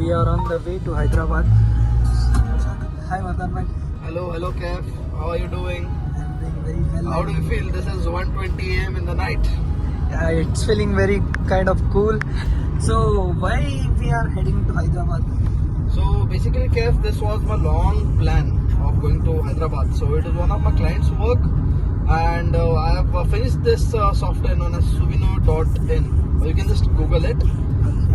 we are on the way to Hyderabad. Hi Madan bhai. Hello Kev. How are you doing? I'm doing very well. How do you feel? This is 1:20 a.m. in the night. Yeah, it's feeling very kind of cool. So why we are heading to Hyderabad? So basically Kev, this was my long plan of going to Hyderabad. So it is one of my clients' work, and I have finished this software known as Suvino.in. You can just Google it.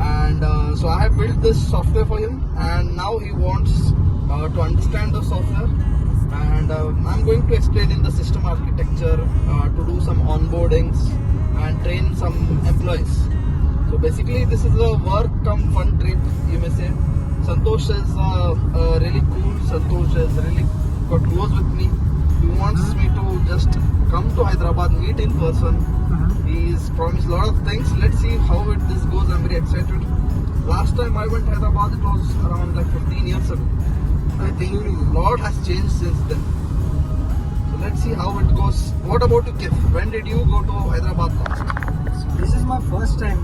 And so I have built this software for him, and now he wants to understand the software, and I'm going to explain in the system architecture, to do some onboardings and train some employees. So basically this is a work come fun trip, you may say. Santosh is really cool. Santosh is really got close with me. He wants me to just come to Hyderabad, meet in person. He's promised a lot of things. Let's see how this goes. I'm very excited. Last time I went to Hyderabad, it was around like 15 years ago. I think a lot has changed since then. So let's see how it goes. What about you, Kif? When did you go to Hyderabad last? So this is my first time.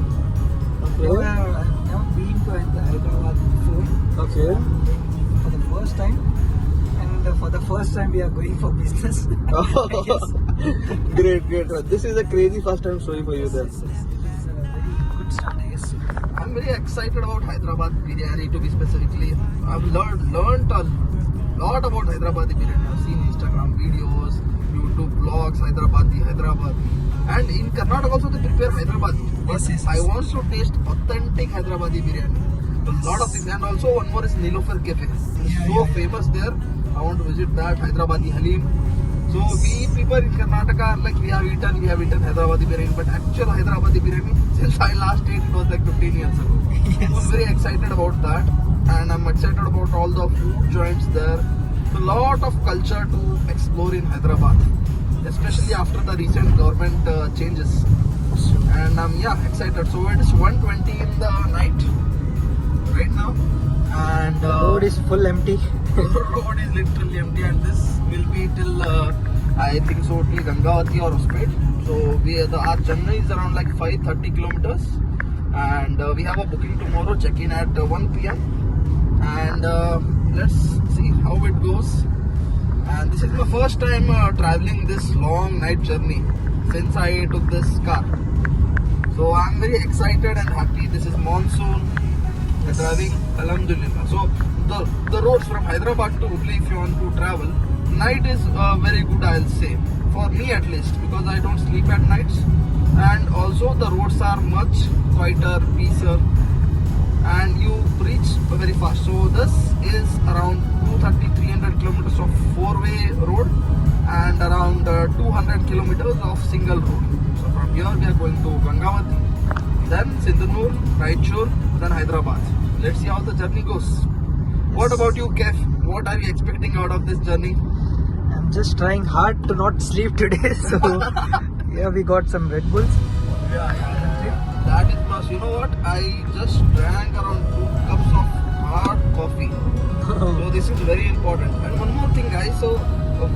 I've never been to Hyderabad before. Okay. For the first time. And for the first time we are going for business. Great. This is a crazy first time story for you then. It's a very good start, I guess. I'm very excited about Hyderabad biryani, to be specifically. I've learned a lot about Hyderabadi biryani. I've seen Instagram videos, YouTube vlogs, Hyderabad. And in Karnataka also they prepare Hyderabad. But Yes. I want to taste authentic Hyderabadi biryani. A lot of things. And also one more is Nilofer Cafe. It's so famous there. I want to visit that. Hyderabadi Halim. So we people in Karnataka are like, we have eaten Hyderabadi biryani, but actual Hyderabadi biryani, since I last ate, it was like 15 years ago. Yes. I'm very excited about that, and I'm excited about all the food joints there. A lot of culture to explore in Hyderabad, especially after the recent government changes. And I'm excited. So it is 1:20 in the night right now, and The road is full empty. road is literally empty, and this will be till I think so till Gangavati or Hospet. So our journey is around like 530 kilometers, and we have a booking tomorrow, check-in at 1 p.m. and let's see how it goes. And this is my first time traveling this long night journey since I took this car. So I'm very excited and happy. This is monsoon. We're driving, alhamdulillah. So the roads from Hyderabad to Hubli, if you want to travel, night is very good, I'll say, for me at least, because I don't sleep at nights, and also the roads are much quieter, peacer, and you reach very fast. So this is around 230-300 kilometers of four-way road and around 200 kilometers of single road. So from here we are going to Gangavati, then Sindhanur, Raichur, then Hyderabad. Let's see how the journey goes. What about you, Kev? What are you expecting out of this journey? I'm just trying hard to not sleep today. So yeah, we got some Red Bulls. That is plus. You know what? I just drank around 2 cups of hard coffee. So this is very important. And one more thing, guys. So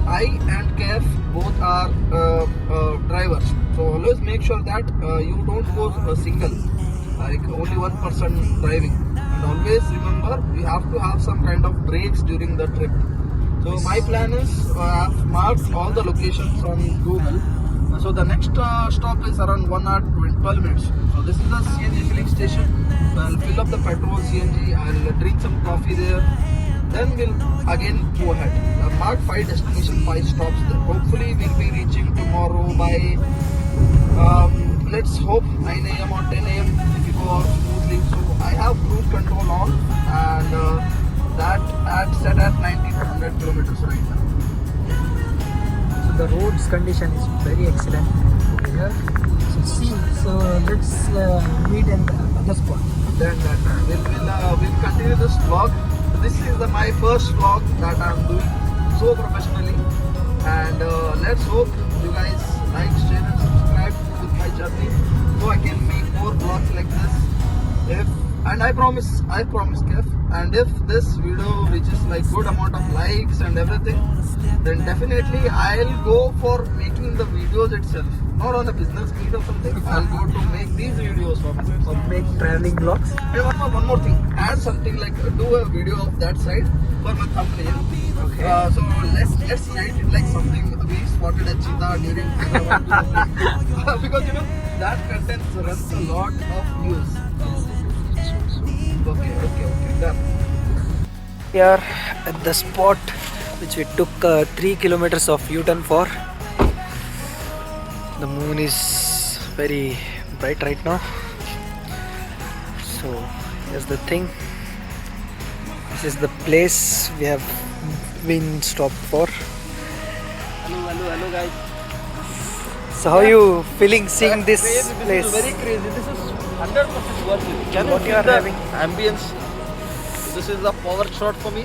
I and Kev both are drivers. So always make sure that you don't go single, like only one person driving. And always remember, we have to have some kind of breaks during the trip. So my plan is, I've marked all the locations on Google. So the next stop is around 1 hour 12 minutes. So this is the CNG filling station. So I'll fill up the petrol CNG. I'll drink some coffee there. Then we'll again go ahead. I've marked 5 destinations, 5 stops there. Hopefully we'll be reaching tomorrow by let's hope 9 a.m. or 10 a.m. if we go out smoothly. So I have cruise control on, and that set at 90 to 100 kilometers right now. So the road's condition is very excellent over here. So let's meet in the other spot. Then we'll continue this vlog. This is my first vlog that I'm doing so professionally, and let's hope you guys like, share and subscribe with my journey so I can make more vlogs like this. And I promise Kev, and if this video reaches like good amount of likes and everything, then definitely I'll go for making the videos itself, not on a business meet or something. I'll go to make these videos for myself. Make traveling vlogs. Hey, one more thing. Add Santosh shooting like do a video of that side for my thumbnail. Okay. So let's write it like something we spotted a cheetah during because you know that content runs a lot of views. Okay, done. We are at the spot which we took 3 kilometers of U-turn for. The moon is very bright right now. So here's the thing. This is the place we have been stopped for. Hello guys. So how you feeling seeing this Crazy. place? This is very crazy. This is 100% worth it. Can What you you feel are the having? ambience? This is a power shot for me.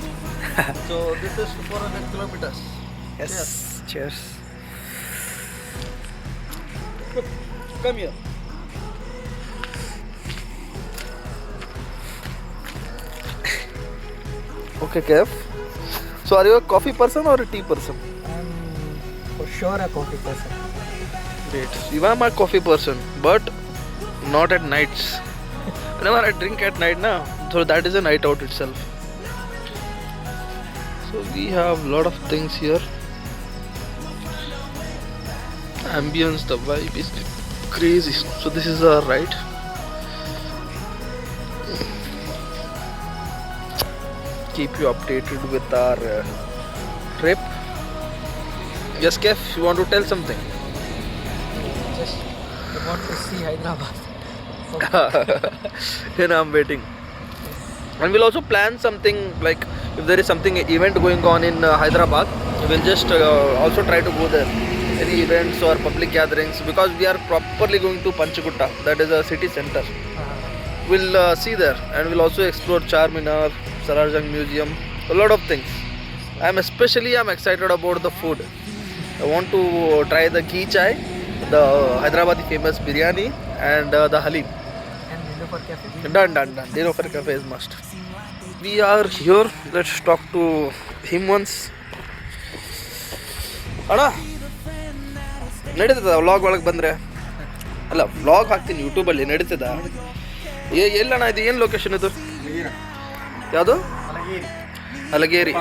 So this is 400 kilometers. Yes. Cheers. Come here. Okay, Kev. So are you a coffee person or a tea person? I'm for sure a coffee person. Great. Even I'm a coffee person, but not at nights. Whenever I drink at night now, so that is a night out itself. So we have lot of things here. Ambience, the vibe is crazy. So this is our ride. Keep you updated with our trip. Yes, Kev, you want to tell something? Just want to see Hyderabad. Then I'm waiting. And we'll also plan something like if there is something event going on in Hyderabad, we'll just also try to go there. Any events or public gatherings because we are properly going to Panchagutta, that is a city center. We'll see there and we'll also explore Charminar, Sararjung Museum, a lot of things. I'm excited about the food. I want to try the ghee chai, the Hyderabadi famous biryani and the halim. And Nilofer Cafe. Done. Nilofer Cafe is must. We are here. Let's talk to him once. ಅಣ್ಣ ನಡೀತದ vlog ಒಳಗೆ ಬಂದರೆ ಅಲ್ಲ vlog ಹಾಕ್ತೀನಿ ಯೂಟ್ಯೂಬಲ್ಲಿ ನಡೀತದ ಎಲ್ಲಣ್ಣ ಇದು ಏನು ಲೊಕೇಶನ್ ಇದು ಯಾವುದು ಅಲಗೇರಿ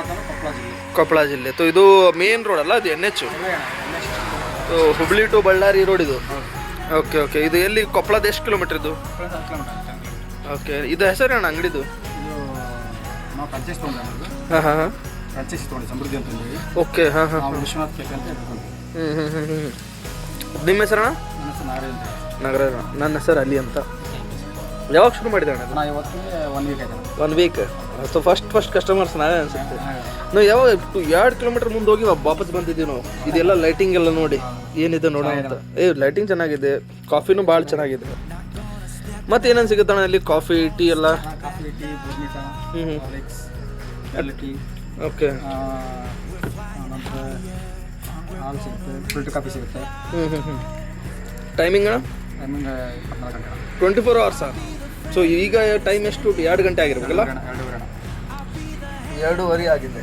ಕೊಪ್ಪಳ ಜಿಲ್ಲೆ ತೋ ಇದು ಮೇನ್ ರೋಡ್ ಅಲ್ಲ ಅದು NH Hubli to Bellary road ಇದು ಓಕೆ ಇದು ಎಲ್ಲಿ ಕೊಪ್ಪಳದ ಎಷ್ಟು ಕಿಲೋಮೀಟರ್ ಇದು ಓಕೆ ಇದು ಹೆಸರು ಅಣ್ಣ ಅಂಗಡಿದು ಹಾಂ ಓಕೆ ಹಾಂ ವಿಶ್ವನಾಥ್ ಕೆಫೆ ಅಂತ ನಿಮ್ಮ ಹೆಸರಣ್ಣ ನಗರ ನನ್ನ ಹೆಸರು ಅಲಿ ಅಂತ ಯಾವಾಗ ಶುರು ಮಾಡಿದೆ ಅಣ್ಣ ನಾ ಇವತ್ತಿಗೆ 1 ವೀಕ್ ಆಯ್ತು 1 ವೀಕ್ ಸೊ ಫಸ್ಟ್ ಕಸ್ಟಮರ್ಸ್ ನಾವೇ ಅನ್ಸುತ್ತೆ ನಾವು ಯಾವಾಗ 2 ಕಿಲೋಮೀಟರ್ ಮುಂದೆ ಹೋಗಿ ವಾಪಸ್ ಬಂದಿದ್ದೀವಿ ನಾವು ಇದೆಲ್ಲ ಲೈಟಿಂಗ್ ಎಲ್ಲ ನೋಡಿ ಏನಿದೆ ನೋಡೋಣ ಅಂತ ಲೈಟಿಂಗ್ ಚೆನ್ನಾಗಿದೆ ಕಾಫಿನೂ ಭಾಳ ಚೆನ್ನಾಗಿದೆ ಮತ್ತೆ ಏನೇನು ಸಿಗುತ್ತಣ್ಣ ಅಲ್ಲಿ ಕಾಫಿ ಟೀ ಎಲ್ಲ ಕಾಫಿ ಟೀ ಬೂರ್ಮಿಟಾ ಟೀ ಓಕೆ ನಂತರ ಹಾಲು ಸಿಗುತ್ತೆ ಫಿಲ್ಟರ್ ಕಾಫಿ ಸಿಗುತ್ತೆ ಟೈಮಿಂಗ್ ಅಣ್ಣ ಟೈಮಿಂಗ್ 24 ಗಂಟೆ 24 ಅವರ್ಸಾ ಸೊ ಈಗ ಟೈಮ್ ಎಷ್ಟು 2 ಗಂಟೆ ಆಗಿರ್ಬೇಕಲ್ಲ 2:30 ಆಗಿದೆ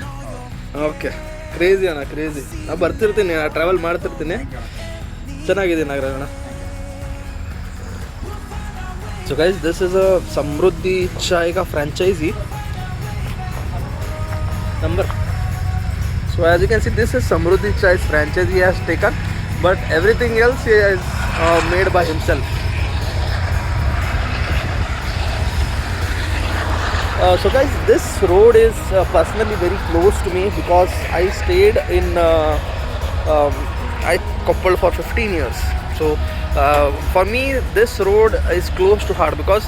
ಓಕೆ ಕ್ರೇಜಿ ಅಣ್ಣ ಕ್ರೇಜಿ ನಾನು ಬರ್ತಿರ್ತೀನಿ ಟ್ರಾವೆಲ್ ಮಾಡ್ತಿರ್ತೀನಿ ಚೆನ್ನಾಗಿದೆ ನಗರ ಅಣ್ಣ so guys this is a Samruddhi Chai का franchisee number. So as you can see, this is Samruddhi Chai's franchise he has taken, but everything else he has made by himself. So guys, this road is personally very close to me because I stayed in Koppal for 15 years. So for me this road is close to heart because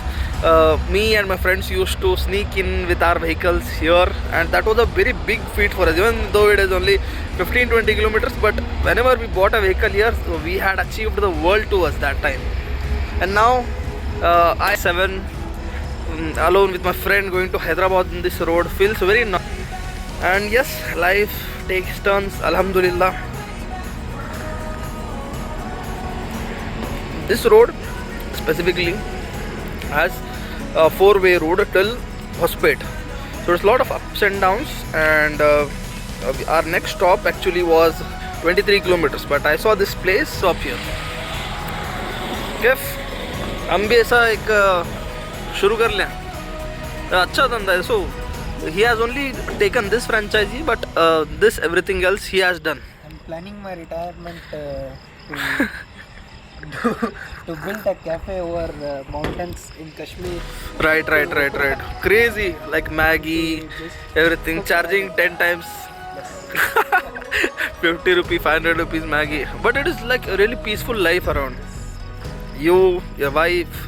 me and my friends used to sneak in with our vehicles here, and that was a very big feat for us, even though it is only 15-20 kilometers, but whenever we bought a vehicle here, so we had achieved the world to us that time. And now I 7 alone with my friend going to Hyderabad on this road feels very nice. And yes, life takes turns, alhamdulillah. This road specifically has a 4-way road till Hospet. So there's a lot of ups and downs, and our next stop actually was 23 kilometers, but I saw this place up here. Kef, हम भी ऐसा एक शुरू कर लें अच्छा धंधा है. So he has only taken this franchisee, but this everything else he has done. I'm planning my retirement to build a cafe over mountains in Kashmir. Right. Crazy, like Maggie, everything, charging 10 times. 50 rupees, 500 rupees Maggie. But it is like a really peaceful life around. You, your wife,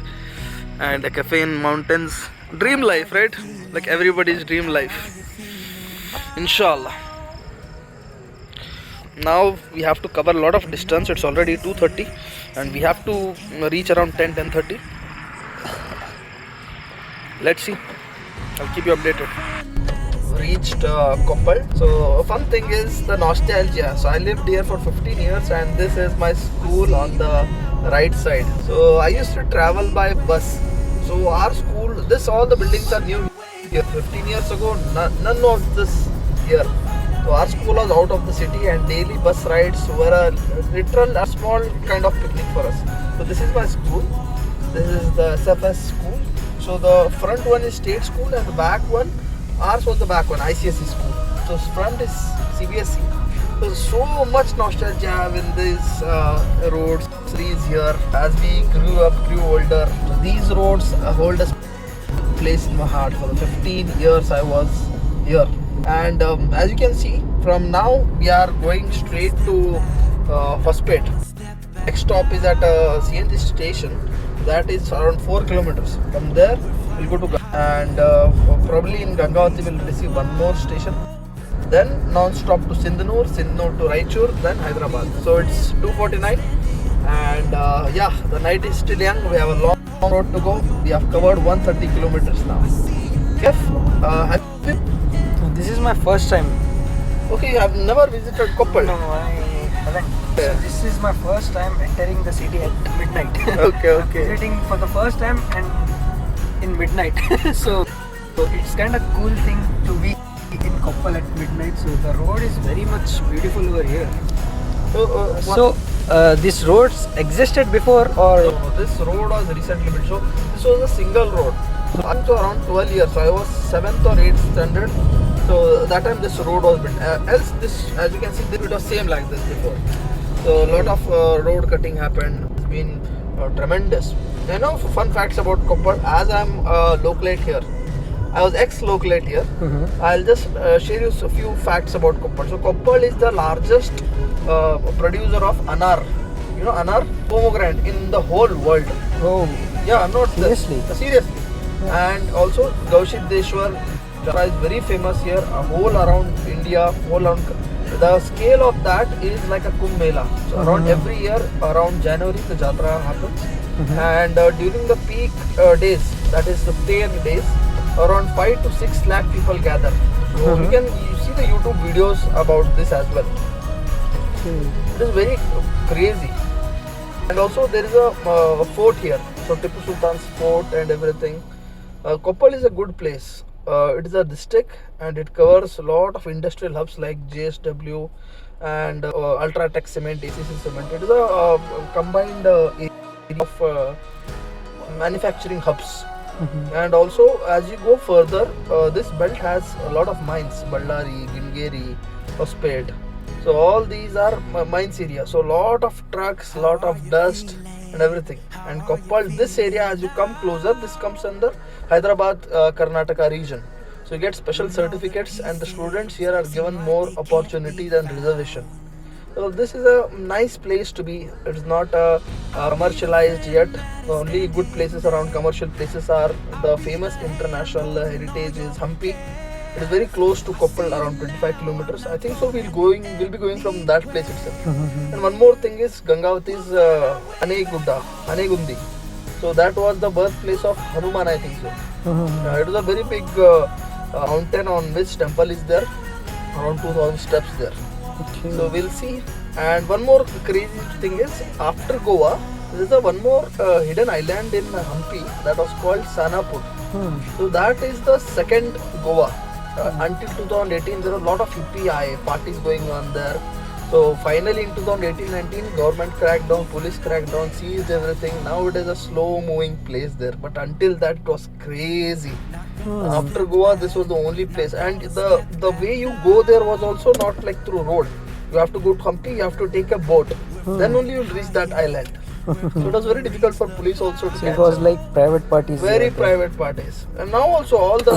and a cafe in mountains. Dream life, right? Like everybody's dream life. Inshallah. Now we have to cover a lot of distance. It's already 2:30 and we have to reach around 10:30. Let's see. I'll keep you updated. Reached Koppal. So fun thing is the nostalgia. So I lived here for 15 years and this is my school on the right side. So I used to travel by bus. So our school, all the buildings are new here. 15 years ago, none of this here. So our school was out of the city and daily bus rides were a small kind of picnic for us. So this is my school. This is the SFS school. So the front one is state school and the back one, ours was the back one, ICSE school. So front is CBSE. So much nostalgia in these roads, trees here. As we grew older, so these roads hold a place in my heart. For the 15 years I was here. And as you can see, from now we are going straight to Hospet. Next stop is at a CNG station that is around 4 kilometers. From there we'll go to and probably in Gangavati we'll receive one more station. Then non-stop to Sindhanur to Raichur, then Hyderabad. So it's 2:49 and yeah, the night is still young. We have a long road to go. We have covered 130 kilometers now. This is my first time. Okay, you have never visited Koppal? No, I haven't. So this is my first time entering the city at midnight. Okay. Visiting for the first time and in midnight. so it's kind of cool thing to be in Koppal at midnight. So the road is very much beautiful over here. So this roads existed before or? No, this road was recently built. So this was a single road. So up to around 12 years. So I was 7th or 8th standard. So that time this road was built. Else this, as you can see, it was same like this before. So a lot of road cutting happened. It's been tremendous. You know, fun facts about Koppal. As I'm localate here, I was ex-localate here. I'll just share you a few facts about Koppal. So Koppal is the largest producer of anar. You know anar, pomegranate in the whole world. Oh, Yeah, not seriously? Seriously. Yeah. And also Gaushideshwar is very famous here, whole around India, whole around. The scale of that is like a Kumbh Mela. So around every year, around January, the Jatra happens. And during the peak days, that is the fair days, around 5 to 6 lakh people gather. So you see the YouTube videos about this as well. It is very crazy. And also there is a fort here. So Tipu Sultan's fort and everything. Koppal is a good place. It is a district and it covers a lot of industrial hubs like JSW and Ultratech Cement, ACC Cement. It is a combined area of manufacturing hubs. And also as you go further, this belt has a lot of mines, Ballari, Gingeri, Hospet. So all these are mines area. So lot of trucks, lot of dust and everything. And Koppal, this area, as you come closer, this comes under Hyderabad, Karnataka region. So you get special certificates and the students here are given more opportunities and reservation. So this is a nice place to be. It is not commercialized yet. The only good places around commercial places are the famous international heritage is Hampi. It is very close to Koppal, around 25 kilometers. I think so. We'll be going from that place itself. And one more thing is Gangavati's Anegundi. So that was the birthplace of Hanuman, I think so. It was a very big mountain on which temple is there. Around 2000 steps there. So we'll see. And one more crazy thing is after Goa, there is one more hidden island in Hampi that was called Sanapur. So that is the second Goa. Until 2018, there were a lot of hippie parties going on there. So finally in 2018-19, government cracked down, police cracked down, seized everything. Now it is a slow moving place there. But until that it was crazy. After Goa, this was the only place. And the way you go there was also not like through road. You have to go to Hampi, you have to take a boat. Then only you'll reach that island. So it was very difficult for police also to So catch it was us. like private parties. Very there. private parties. And now also all the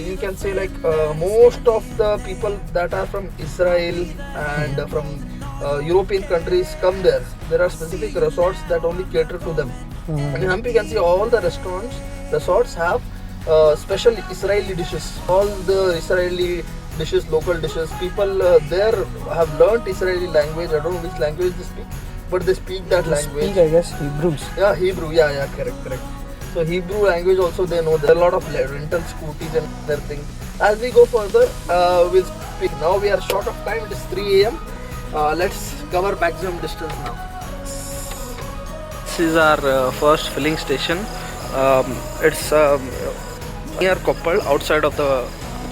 you can say like most of the people that are from Israel and from European countries come there. There are specific resorts that only cater to them. And in Hampi you can see all the resorts have special Israeli dishes. All the Israeli dishes, local dishes. People there have learnt Israeli language. I don't know which language they speak, but they speak that They language. speak, I guess, Hebrews. Yeah, Hebrew. Yeah, correct. So Hebrew language also they know. There are a lot of rental scooties and everything. As we go further, we'll speak. Now we are short of time. It is 3 a.m. Let's cover maximum distance now. This is our first filling station. It's near Koppal, outside of the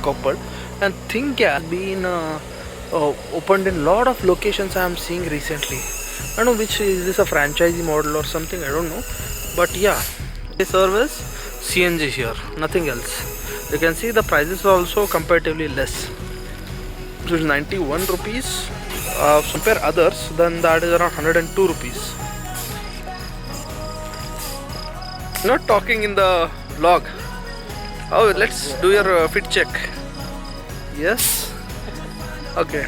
Koppal. And think has been opened in lot of locations I am seeing recently. I don't know which is this a franchisee model or something, I don't know, but yeah, they service CNG here, nothing else. You can see the prices are also comparatively less. It is 91 rupees. Compare others, then that is around 102 rupees. Not talking in the vlog. Oh, let's do your fit check. Yes. Okay.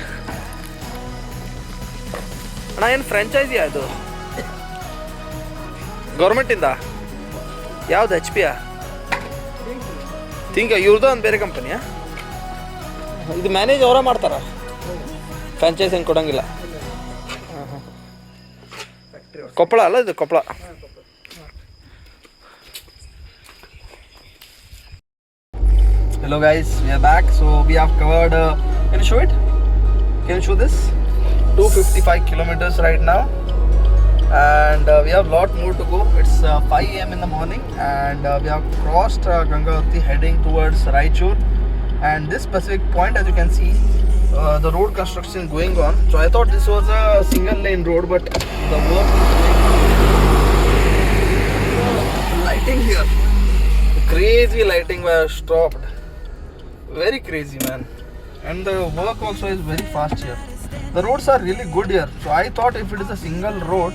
ಅಣ್ಣ ಏನು franchise ಅದು ಗೌರ್ಮೆಂಟಿಂದ ಯಾವ್ದು HP think ಇವ್ರದ್ದು ಒಂದು ಬೇರೆ ಕಂಪನಿಯಾ ಇದು manage ಅವರ ಮಾಡ್ತಾರ ಫ್ರಾಂಚೈಸ್ ಹೆಂಗೆ ಕೊಡೋಂಗಿಲ್ಲ ಕೊಪ್ಪಳ ಅಲ್ಲ ಇದು Koppal Hello guys, we are back. So we have covered can you show it? Can you show this? 255 kilometers right now, and we have a lot more to go. It's 5 a.m. in the morning, and we have crossed Gangavati heading towards Raichur. And this specific point, as you can see, the road construction is going on. So I thought this was a single lane road, but the work is going. Lighting here, crazy lighting were stopped. Very crazy, man. And the work also is very fast here. The roads are really good here. So I thought if it is a single road,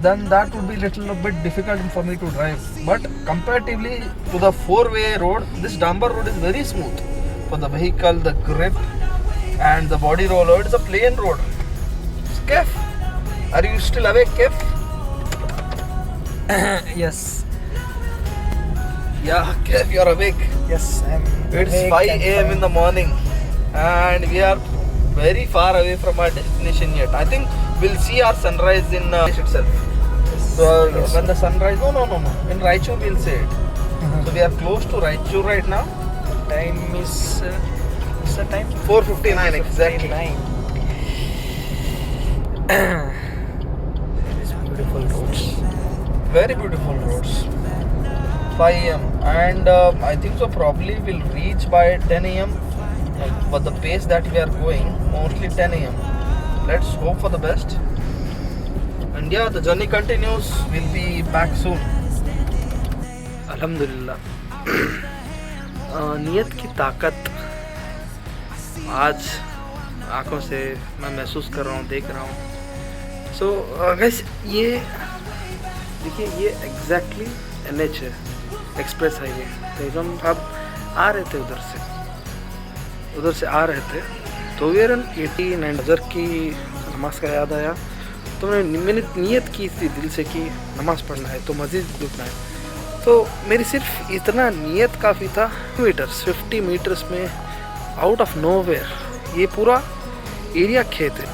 then that would be little bit difficult for me to drive. But comparatively to the 4-way road, this Dambar road is very smooth for the vehicle, the grip and the body roller. It is a plain road. Kef, are you still awake, Kef? Yes. Yeah, Kef, you are awake. Yes, I'm It's awake 5 and a.m. in the morning, and we are very far away from our destination yet. I think we'll see our sunrise in itself. So Yes. when the sunrise, no. In Raichur we'll see it. So we are close to Raichur right now. Time is what's the time? 4:59 exactly. 4:59. These beautiful roads. Very beautiful roads. 5 a.m. and I think so probably we'll reach by 10 a.m. But the pace that we are going, mostly 10 a.m. Let's hope for the best. And yeah, the journey continues. We'll be back soon. Alhamdulillah. नियत की ताकत आज आंखों से मैं महसूस कर रहा हूँ, देख रहा हूँ. सो गाइस, ये देखिए, ये एग्जैक्टली NH है, एक्सप्रेस हाईवे. तो हम अब आ रहे थे उधर से आ रहे थे, तो वेर 89 हज़र की नमाज का याद आया. तो मैंने नियत की थी दिल से कि नमाज़ पढ़ना है, तो मस्जिद रुकना है. तो मेरी सिर्फ इतना नियत काफ़ी था. 50 मीटर्स में आउट ऑफ नोवेयर ये पूरा एरिया खेत है.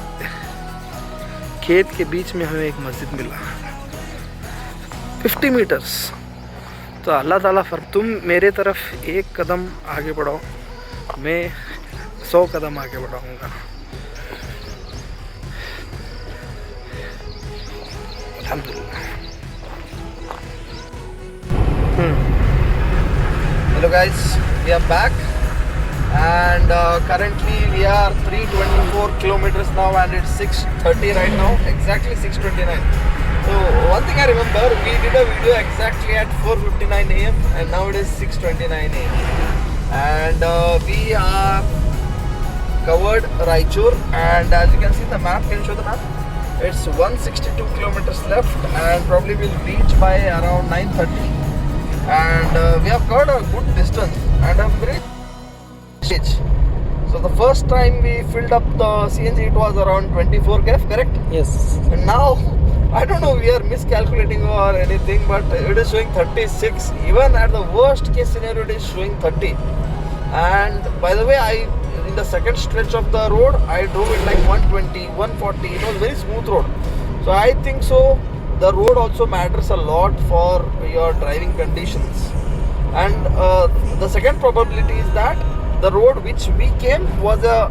खेत के बीच में हमें एक मस्जिद मिला, 50 मीटर्स. तो अल्लाह ताला तुम मेरे तरफ एक कदम आगे बढ़ाओ, मैं 100 कदम आगे बढ़ाऊँगा. अल्हम्दुलिल्लाह. Hello guys, we are back. And currently we are 324 kilometers now, and it's 6:30 right now, exactly 6:29. So one thing I remember, we did a video exactly at 4:59 a.m. and now it is 6:29 a.m. And we are covered Raichur, and as you can see the map, can you show the map? It's 162 kilometers left, and probably we'll reach by around 9:30. And we have covered a good distance and a very stage. So the first time we filled up the CNG, it was around 24 kf, correct? Yes. And now, I don't know, we are miscalculating or anything, but it is showing 36. Even at the worst case scenario, it is showing 30. And by the way, in the second stretch of the road, I drove it like 120, 140. It was very smooth road. So I think so. The road also matters a lot for your driving conditions. And the second probability is that the road which we came was a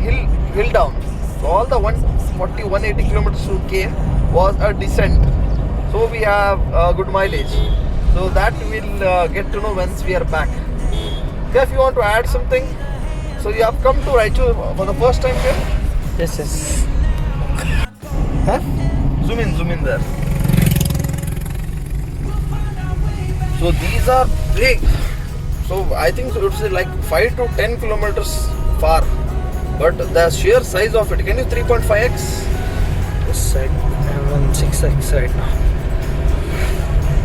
hill down. So all the 140, 180 kilometers we came was a descent. So we have good mileage. So that we'll get to know once we are back. Okay, if you want to add something, so you have come to Raichur for the first time here? Yes, yes. Huh? Zoom in there. So these are big. So I think so it's like 5 to 10 kilometers far. But the sheer size of it, can you 3.5x? Yes, I'm on 6x right now.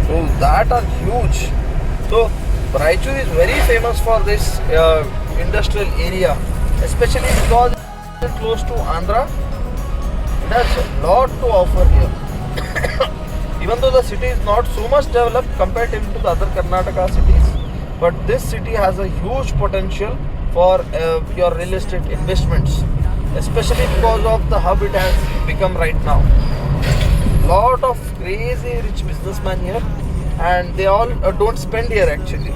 So that are huge. So Raichur is very famous for this industrial area, especially because it's close to Andhra. It has a lot to offer here. Even though the city is not so much developed compared to the other Karnataka cities, but this city has a huge potential for your real estate investments, especially because of the hub it has become right now. Lot of crazy rich businessmen here, and they all don't spend here actually.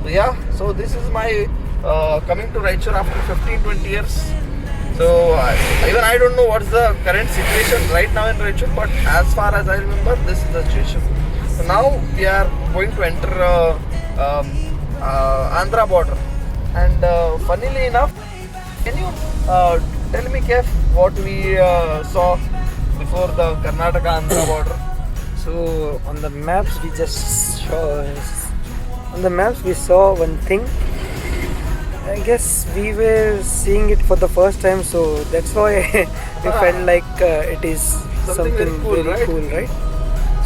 So yeah, so this is my coming to Raichur after 15-20 years. So even I don't know what's the current situation right now in Raichur, but as far as I remember, this is the situation. So now we are going to enter Andhra border, and funnily enough, can you tell me, Kev, what we saw before the Karnataka Andhra border? So on the maps we saw one thing. I guess we were seeing it for the first time, so that's why we felt like it is something very cool, right?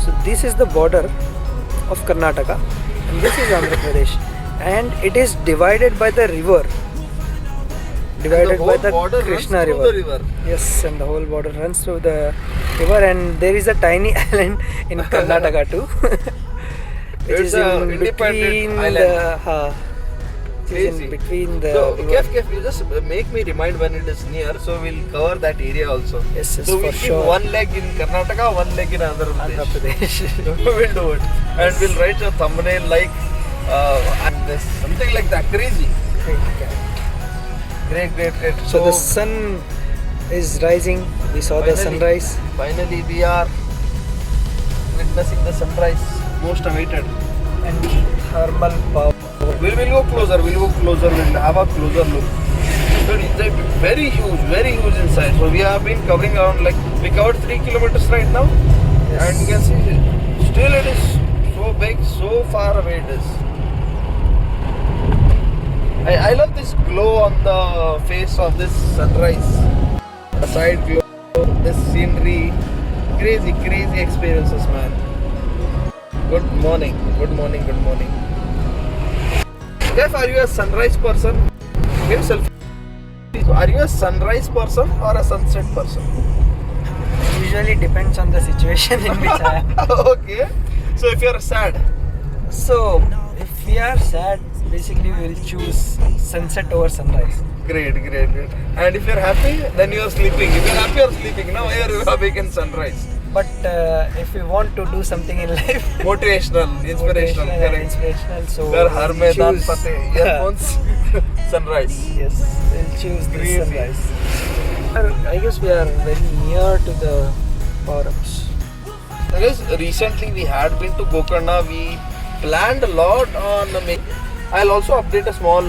So this is the border of Karnataka, and this is Andhra Pradesh, and it is divided by the river. Divided by the Krishna river. Yes, and the whole border runs through the river, and there is a tiny island in Karnataka too, which is in between the. So, Kev, you just make me remind when it is near, so we'll cover that area also. Yes, so we'll for keep sure. one leg in Karnataka, one leg in Andhra Pradesh. We'll do it, and we'll write a thumbnail like and this something like that. Crazy. Great. So the sun is rising. We saw the sunrise. Finally, we are witnessing the sunrise, most awaited. And thermal power. We'll go closer. We'll have a closer look. So it's very huge inside. So we have been covering around, like, we covered 3 kilometers right now. Yes. And you can see still it is so big, so far away it is. I love this glow on the face of this sunrise. The side glow, this scenery. Crazy experiences, man. Good morning. Jeff, are you a sunrise person? Give yourself. Are you a sunrise person or a sunset person? Usually depends on the situation in which I am. Okay. So if you are sad. So if we are sad, basically we will choose sunset over sunrise. Great. And if you are happy, then you are sleeping. If you are happy, you are sleeping. Now here you are waking sunrise. But if we want to do something in life, Inspirational. So Ghar har we'll maidan choose- fateh. Earphones. Sunrise. Yes, we'll choose the Crazy. sunrise. I guess we are very near to the power-ups. Guys, recently we had been to Gokarna. We planned a lot on making. I'll also update a small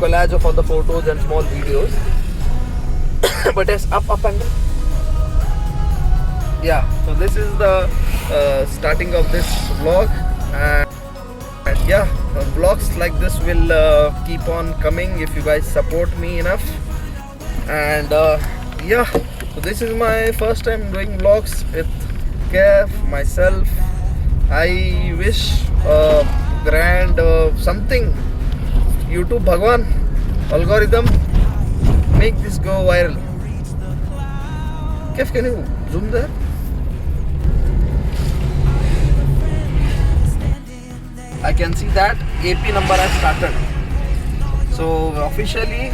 collage of all the photos and small videos. But yes, up and down. Yeah, so this is the starting of this vlog, and yeah, vlogs like this will keep on coming if you guys support me enough. And yeah, so this is my first time doing vlogs with Kev, myself. I wish grand something, YouTube Bhagwan, algorithm, make this go viral. Kev, can you zoom there? I can see that AP number has started. So officially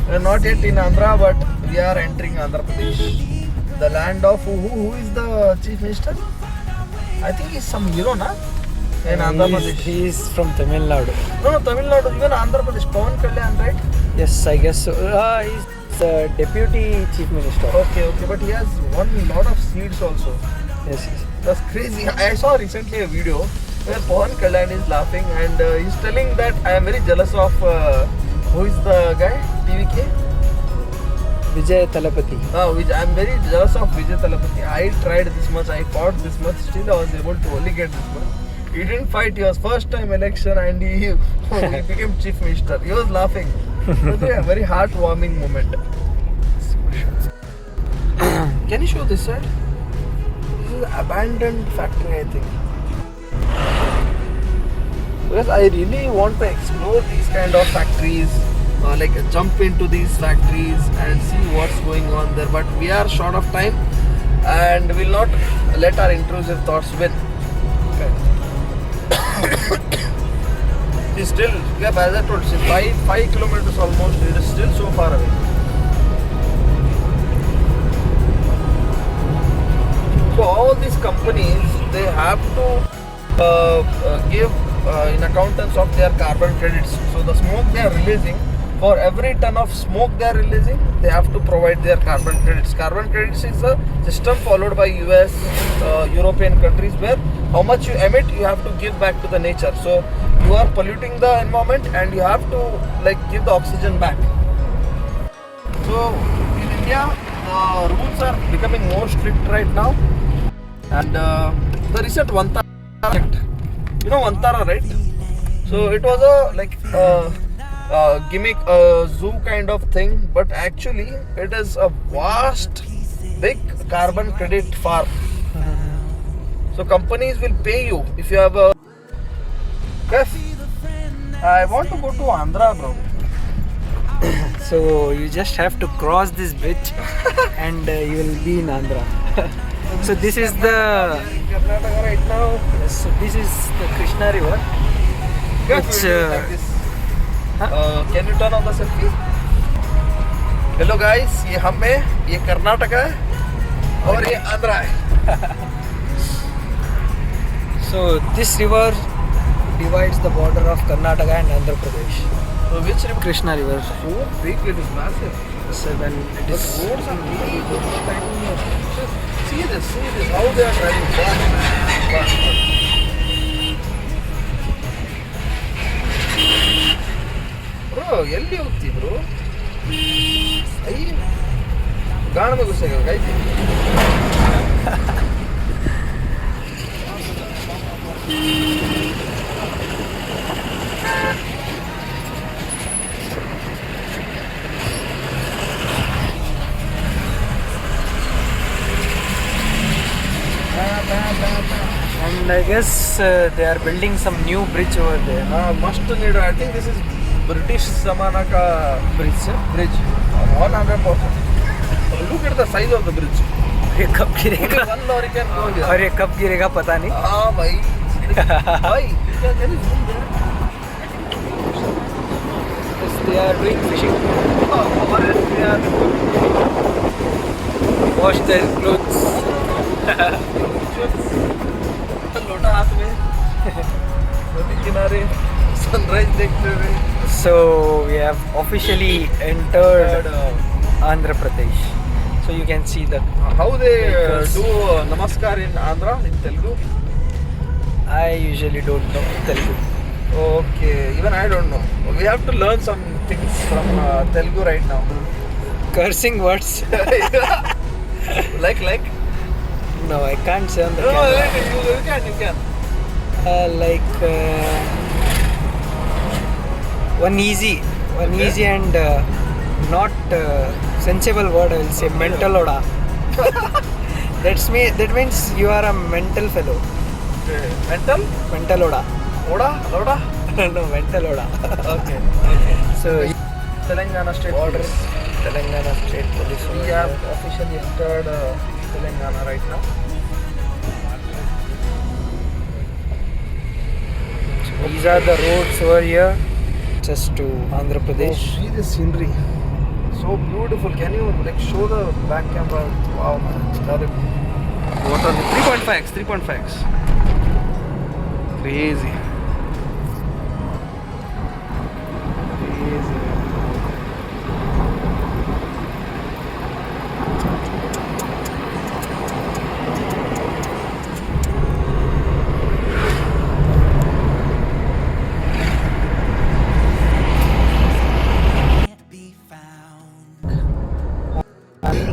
we are not yet in Andhra, but we are entering Andhra Pradesh, the land of who is the Chief Minister? I think he's some hero, na? In Andhra Pradesh. He is from Tamil Nadu. No, Tamil Nadu, even Andhra Pradesh. Pawan Kalyan, right? Yes, I guess so. He's the Deputy Chief Minister. Okay, but he has won a lot of seats also. Yes. That's crazy. I saw recently a video where Pawan Kalyan is laughing and he's telling that I am very jealous of who is the guy? TVK? Vijay Thalapathy. I'm very jealous of Vijay Thalapathy. I tried this much, I fought this much, still I was able to only get this much. He didn't fight, he was first time election and he became Chief Minister. He was laughing. It was a very heartwarming moment. Can you show this side? This is an abandoned factory, I think. Because I really want to explore these kind of factories, like jump into these factories and see what's going on there. But we are short of time and will not let our intrusive thoughts win. It's still, yeah, as I told you, 5 kilometers almost, it is still so far away. So all these companies, they have to give in accountance of their carbon credits. So the smoke they are releasing, for every ton of smoke they are releasing, they have to provide their carbon credits. Carbon credits is a system followed by US, European countries, where how much you emit, you have to give back to the nature. So you are polluting the environment and you have to like give the oxygen back. So in India, the rules are becoming more strict right now. And the recent Vantara project, you know Vantara, right? So it was a like gimmick, zoo kind of thing, but actually it is a vast, big carbon credit farm. So companies will pay you if you have a. Yes, I want to go to Andhra, bro. So you just have to cross this bridge and you will be in Andhra. So this is the Karnataka right now. yes, so this is the Krishna River. It's, like this. Can you turn on the selfie? Hello guys, ये हम हैं, ये कर्नाटका है और ये आंध्रा है. So this river divides the border of Karnataka and Andhra Pradesh. So which river? Krishna River. So big, it is massive. So then it The is. roads are really good. See this, how they are driving fast. Bro, ಎಲ್ಲಿ ಹೋಗ್ತಿ bro? ಅಯ್ಯ ಗಾಣ में घुसेगा guys. And I guess they are building some new bridge over there. Must need. I think this is British Zamana ka Bridge, sir. bridge. 100%. Look at the size of the bridge. ये कब Only गिरेगा one lorry can go here. और ये कब गिरेगा पता नहीं. हाँ भाई. भाई, can you zoom there? Yes, they are doing fishing. Wash their clothes. लोटा हाथ में नदी किनारे सनराइज देखते हुए. So we have officially entered Andhra Pradesh. So you can see the How they Vehicles. do namaskar in Andhra in Telugu? I usually don't know Telugu. Okay, even I don't know. We have to learn some things from Telugu right now. Cursing words. like? No, I can't say on the No, camera. you can. One easy and not sensible word. I will say mental oda. That means you are a mental fellow. Okay. Mental? Oda. Oda? No, mental oda. Okay. So Telangana State border, Police. Telangana State Police. We have officially entered Telangana right now. These are the roads over here, just to Andhra Pradesh. Oh, see the scenery. So beautiful. Can you show the back camera? Wow, man. What are 3.5x. Crazy.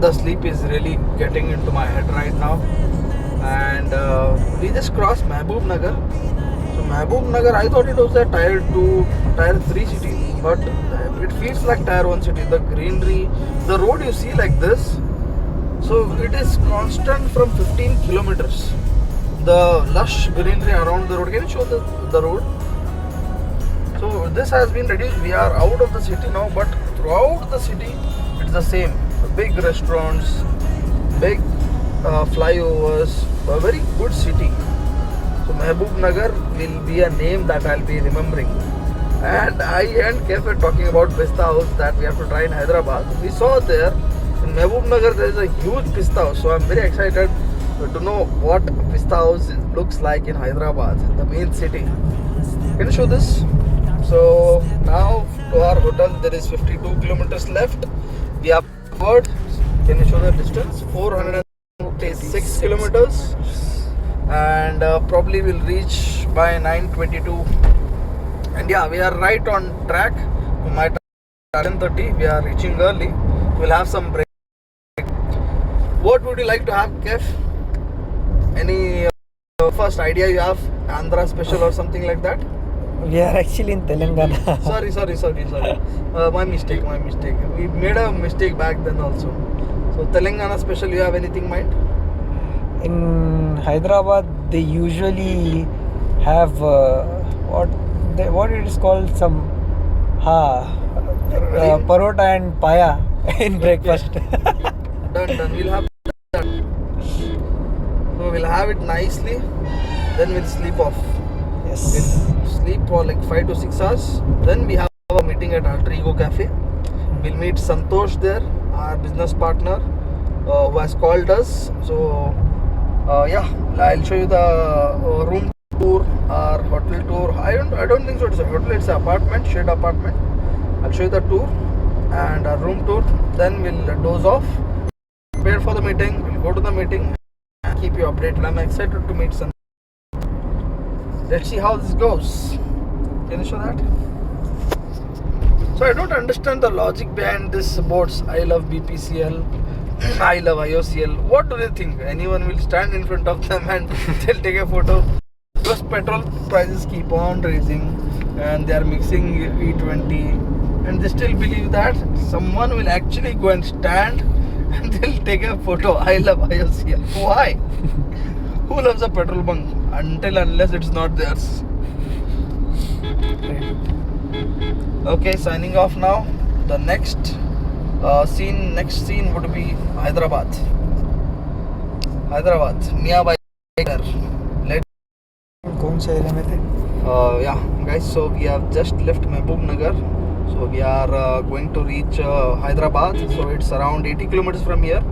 The sleep is really getting into my head right now, and we just crossed Mehboob Nagar. So Mehboob Nagar, I thought it was a tier 2, tier 3 city, but it feels like tier 1 city. The greenery, the road you see like this, so it is constant from 15 kilometers. The lush greenery around the road. Can you show the road? So this has been reduced. We are out of the city now, but throughout the city it's the same. Big restaurants, big flyovers, a very good city. So Mehboob Nagar will be a name that I'll be remembering. And I and Kef were talking about Pista House that we have to try in Hyderabad. We saw there in Mehboob Nagar there is a huge Pista House. So I'm very excited to know what Pista House looks like in Hyderabad, the main city. Can you show this? So now to our hotel there is 52 kilometers left. We have covered, can you show the distance? 456 kilometers, and probably will reach by 9:22. And yeah, we are right on track. We might at 10:30. We are reaching early. We'll have some break. What would you like to have, Kef? Any first idea you have? Andhra special or something like that? We are actually in Telangana. Sorry. My mistake. We made a mistake back then also. So Telangana special, you have anything in mind? In Hyderabad, they usually have what it is called, some parota and paya in breakfast. Done. We'll have that. So we'll have it nicely. Then we'll sleep off. Yes. We'll sleep for like 5 to 6 hours. Then we have a meeting at Alter Ego Cafe. We'll meet Santosh there, our business partner, who has called us. So yeah, I'll show you the room tour, our hotel tour. I don't think so it's a hotel, it's an apartment, shared apartment. I'll show you the tour and our room tour. Then we'll doze off, prepare for the meeting. We'll go to the meeting and keep you updated. I'm excited to meet Santosh. Let's see how this goes. Can you show that? So I don't understand the logic behind this boards. I love BPCL, I love IOCL. What do they think? Anyone will stand in front of them and they'll take a photo? Because petrol prices keep on rising and they are mixing E20, and they still believe that someone will actually go and stand and they'll take a photo. I love IOCL. Why? Who loves a petrol bunk unless it's not theirs? Okay, signing off now. The next scene would be Hyderabad. Miabai. Let's कौन से area में थे? yeah, guys. So we have just left Mehboob Nagar. So we are going to reach Hyderabad. So it's around 80 kilometers from here.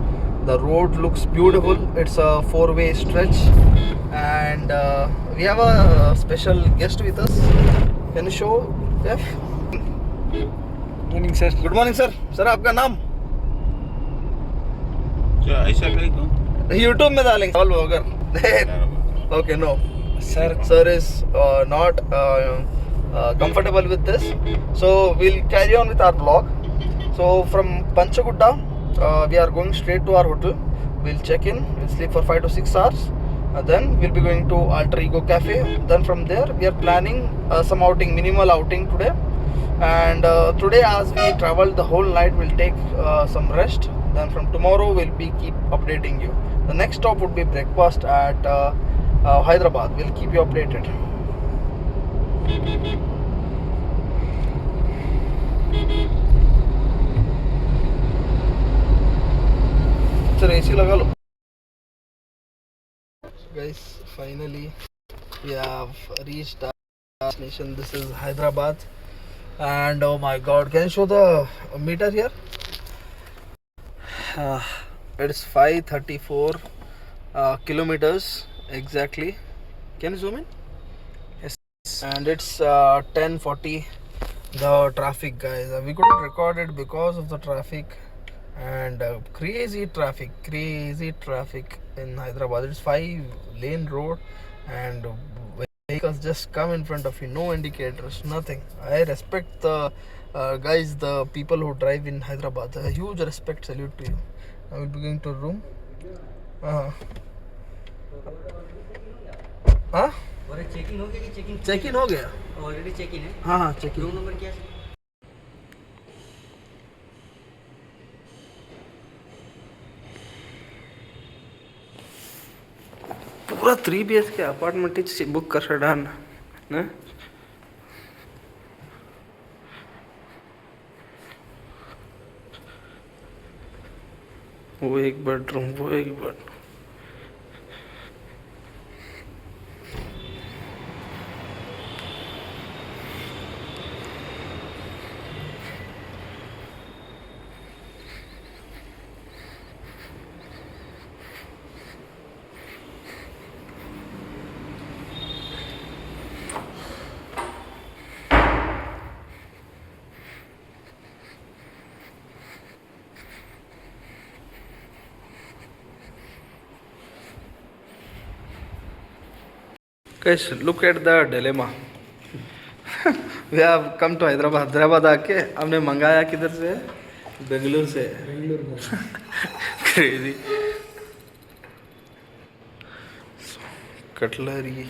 The road looks beautiful. It's a 4-way stretch, and we have a special guest with us. Can you show, Jeff? Morning, sir. Good morning, sir. Sir, आपका नाम? क्या ऐसा कहीं तो YouTube में डालेंगे. All over. Okay, no. Sir is not comfortable with this. So we'll carry on with our vlog. So from Panchagutta, we are going straight to our hotel. We'll check in. We'll sleep for 5 to 6 hours. Then we'll be going to Alter Ego Cafe. Then from there, we are planning some outing, minimal outing today. And today, as we travel the whole night, we'll take some rest. Then from tomorrow, we'll be keep updating you. The next stop would be breakfast at Hyderabad. We'll keep you updated. Sir, AC लगा लो. Guys, finally we have reached our destination. This is Hyderabad, and oh my God, can you show the meter here? It's 534 kilometers exactly. Can you zoom in? Yes. And it's 10:40. The traffic, guys. We couldn't record it because of the traffic. And crazy traffic in Hyderabad. It's 5-lane road, and vehicles just come in front of you, no indicators, nothing. I respect the guys, the people who drive in Hyderabad. A huge respect, salute to you. I will be going to a room. हाँ check in हो गया कि check in हो गया already check in है हाँ check in room number क्या है पूरा 3 BHK अपार्टमेंट बुक कर डान ना वो एक bedroom Guys, look at the dilemma. We have come to Hyderabad आके हमने मंगाया किधर से बेंगलुरु से क्रेजी कटलरी